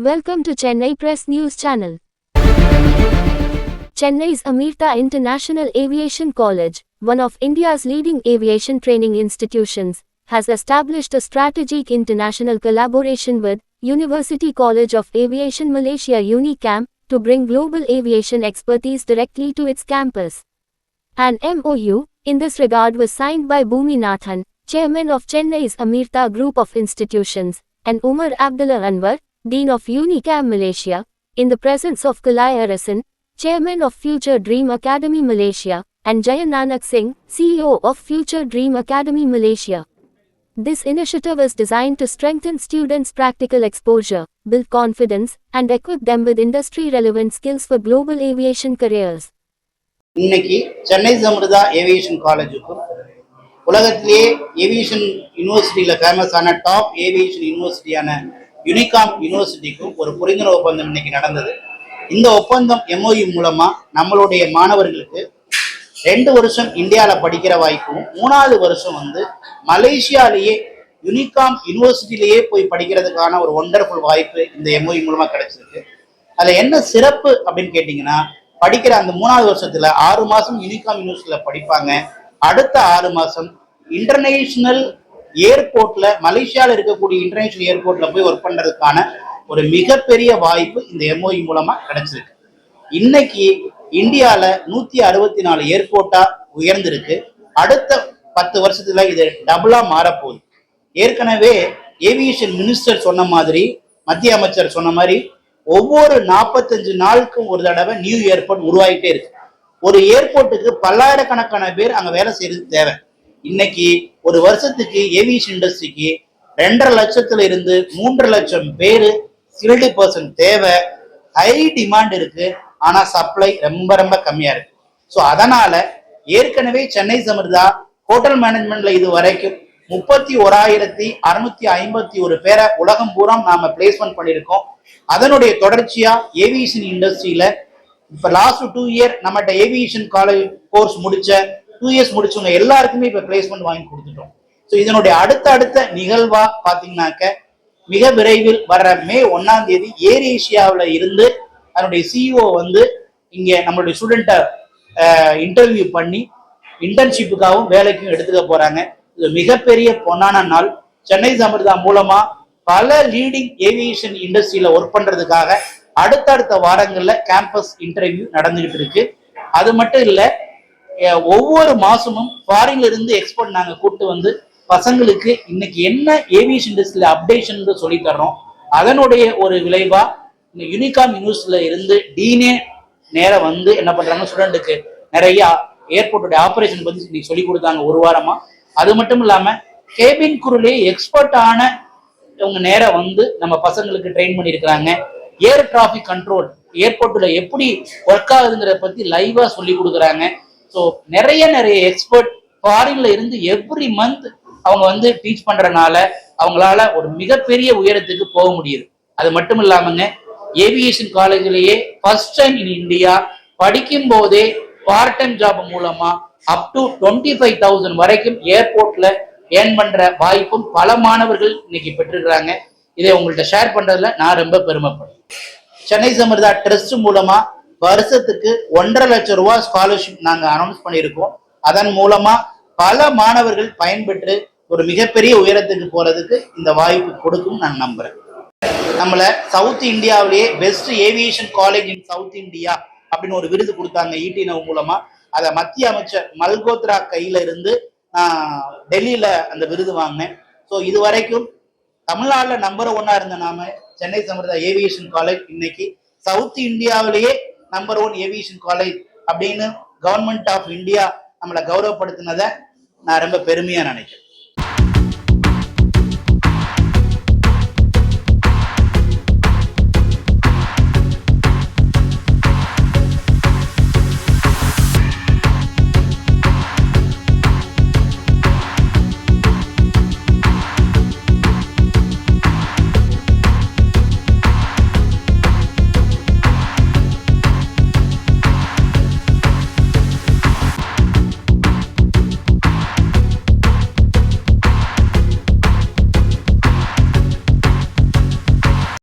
Welcome to Chennai Press News Channel. Chennai's Amirta International Aviation College, one of India's leading aviation training institutions, has established a strategic international collaboration with University College of Aviation Malaysia UniCam to bring global aviation expertise directly to its campus. An MOU in this regard was signed by Bhumi Nathan, chairman of Chennai's Amirta Group of Institutions, and Umar Abdullah Anwar, Dean of UniCam Malaysia, in the presence of Kalai Arasan, Chairman of Future Dream Academy Malaysia, and Jaya Nanak Singh, CEO of Future Dream Academy Malaysia. This initiative is designed to strengthen students' practical exposure, build confidence, and equip them with industry-relevant skills for global aviation careers. இன்னைக்கு Chennai Amrita aviation காலேஜுக்கும் உலகத்திலேயே aviation யூனிவர்சிட்டியில் ஃபேமஸான top aviation யூனிவர்சிட்டியான யூனிகாம் யூனிவர்சிட்டிக்கும் ஒரு புரிந்துணர்வு ஒப்பந்தம் இன்னைக்கு நடந்தது. இந்த ஒப்பந்தம் MOU மூலமா நம்மளுடைய மாணவர்களுக்கு 2 வருஷம் இந்தியாவில் படிக்கிற வாய்ப்பும் 3வது வருஷம் மலேசியாலேயே யூனிகாம் யூனிவர்சிட்டிலேயே போய் படிக்கிறதுக்கான ஒரு ஒண்டர்ஃபுல் வாய்ப்பு இந்த MOU மூலமா கிடைச்சிருக்கு. அதில் என்ன சிறப்பு அப்படின்னு கேட்டிங்கன்னா, படிக்கிற அந்த 3வது வருஷத்துல 6 மாசம் யூனிகாம் யூனிவர்சிட்டியில படிப்பாங்க. அடுத்த 6 மாசம் இன்டர்நேஷனல் ஏர்போர்ட்ல மலேசியாவில் இருக்கக்கூடிய இன்டர்நேஷனல் ஏர்போர்ட்ல போய் ஒர்க் பண்றதுக்கான ஒரு மிகப்பெரிய வாய்ப்பு இந்த MOU மூலமா கிடைச்சிருக்கு. இன்னைக்கு இந்தியால 164 ஏர்போர்ட்டா உயர்ந்திருக்கு. அடுத்த 10 வருஷத்துல இது டபுளா மாறப்போகுது. ஏற்கனவே ஏவியேஷன் மினிஸ்டர் சொன்ன மாதிரி, மத்திய அமைச்சர் சொன்ன மாதிரி, ஒவ்வொரு 45 நாளுக்கும் ஒரு தடவை நியூ ஏர்போர்ட் உருவாகிட்டே இருக்கு. ஒரு ஏர்போர்ட்டுக்கு பல்லாயிரக்கணக்கான பேர் அங்க வேலை செய்யறது தேவை. இன்னைக்கு ஒரு வருஷத்துக்கு ஏவியேஷன் இண்டஸ்ட்ரிக்கு 2.5 லட்சத்துல இருந்து 3 லட்சம் பேரு ஸ்கில்டு பர்சன் தேவை. ஹை டிமாண்ட் இருக்கு, ஆனா சப்ளை ரொம்ப ரொம்ப கம்மியா இருக்கு. ஸோ அதனால ஏற்கனவே சென்னை அமிர்தா ஹோட்டல் மேனேஜ்மெண்ட்ல இது வரைக்கும் 31,651 பேரை உலகம் பூரா நாம பிளேஸ்மெண்ட் பண்ணியிருக்கோம். அதனுடைய தொடர்ச்சியா ஏவியேஷன் இண்டஸ்ட்ரியில இப்ப லாஸ்ட் 2 இயர் நம்மகிட்ட ஏவியேஷன் காலேஜ் கோர்ஸ் முடிச்ச 2 இயர்ஸ் முடிச்சவங்க எல்லாருக்குமே இப்ப பிளேஸ்மெண்ட் வாங்கி கொடுத்துட்டோம். ஸோ இதனுடைய அடுத்த நிகழ்வா பாத்தீங்கன்னாக்க, மிக விரைவில் வர்ற மே 1ஆம் தேதி ஏர் ஏஷியாவில் இருந்து அதனுடைய CEO இங்க நம்மளுடைய ஸ்டூடெண்ட்டை இன்டர்வியூ பண்ணி இன்டர்ன்ஷிப்புக்காகவும் வேலைக்கும் எடுத்துக்க போறாங்க. இது மிகப்பெரிய பொன்னான நாள். சென்னை அமிர்தா மூலமா பல லீடிங் ஏவியேஷன் இண்டஸ்ட்ரியில ஒர்க் பண்றதுக்காக அடுத்தடுத்த வாரங்கள்ல கேம்பஸ் இன்டர்வியூ நடந்துகிட்டு இருக்கு. அது மட்டும் இல்ல, ஒவ்வொரு மாசமும் ஃபாரின்ல இருந்து எக்ஸ்பர்ட் நாங்க கூப்பிட்டு பசங்களுக்கு இன்னைக்கு என்ன ஏவியேஷன் இண்டஸ்ட்ரியில அப்டேஷன் சொல்லி தர்றோம். அதனுடைய ஒரு விளைவா இந்த யூனிகாம் யூனிவர்சிட்டியில இருந்து டீனே நேரம் என்ன பண்றாங்க, ஸ்டூடெண்ட்டுக்கு நிறைய ஏர்போர்ட்டோட ஆபரேஷன் பத்தி இன்னைக்கு சொல்லி கொடுத்தாங்க ஒரு வாரமா. அது மட்டும் இல்லாம கேபின் குரூலே எக்ஸ்பர்ட் ஆன இவங்க நேரம் நம்ம பசங்களுக்கு ட்ரெயின் பண்ணியிருக்கிறாங்க. ஏர் டிராபிக் கண்ட்ரோல் ஏர்போர்ட்ல எப்படி ஒர்க் ஆகுதுங்கிறத பத்தி லைவா சொல்லி கொடுக்குறாங்க. ஸோ நிறைய எக்ஸ்பர்ட் ஃபாரின்ல இருந்து எவ்ரி மந்த் அவங்க டீச் பண்றதுனால அவங்களால ஒரு மிகப்பெரிய உயரத்துக்கு போக முடியுது. அது மட்டும் இல்லாமங்க, ஏவியேஷன் காலேஜ்லயே ஃபர்ஸ்ட் டைம் இன் இந்தியா படிக்கும் போதே பார்ட் டைம் ஜாப் மூலமா அப் டு 25,000 வரைக்கும் ஏர்போர்ட்ல ஏர்ன் பண்ற வாய்ப்பும் பல மாணவர்கள் இன்னைக்கு பெற்றிருக்கிறாங்க. இதை உங்கள்கிட்ட ஷேர் பண்றதுல நான் ரொம்ப பெருமைப்படுறேன். சென்னை அமிர்தா ட்ரஸ்ட் மூலமா வருஷத்துக்கு 1.5 லட்சம் ரூபாய் ஸ்காலர்ஷிப் நாங்க அனௌன்ஸ் பண்ணியிருக்கோம். அதன் மூலமா பல மாணவர்கள் பயன்பெற்று ஒரு மிகப்பெரிய உயரத்துக்கு போறதுக்கு இந்த வாய்ப்பு கொடுக்கும் நான் நம்புறேன். நம்மள சவுத் இந்தியாவிலேயே best aviation college in South India அப்படின்னு ஒரு விருது கொடுத்தாங்க ஈடினவ் மூலமா. அதை மத்திய அமைச்சர் மல்கோத்ரா கையில இருந்து டெல்லியில அந்த விருது வாங்கினேன். ஸோ இது வரைக்கும் தமிழ்நாடுல நம்பர் 1 இருந்த நாம சென்னை அமிர்தா ஏவியேஷன் காலேஜ் இன்னைக்கு சவுத் இந்தியாவிலேயே நம்பர் 1 ஏவியேஷன் காலேஜ் அப்படின்னு கவர்மெண்ட் ஆஃப் இந்தியா நம்மளை கௌரவப்படுத்தினதை நான் ரொம்ப பெருமையா நினைக்கிறேன்.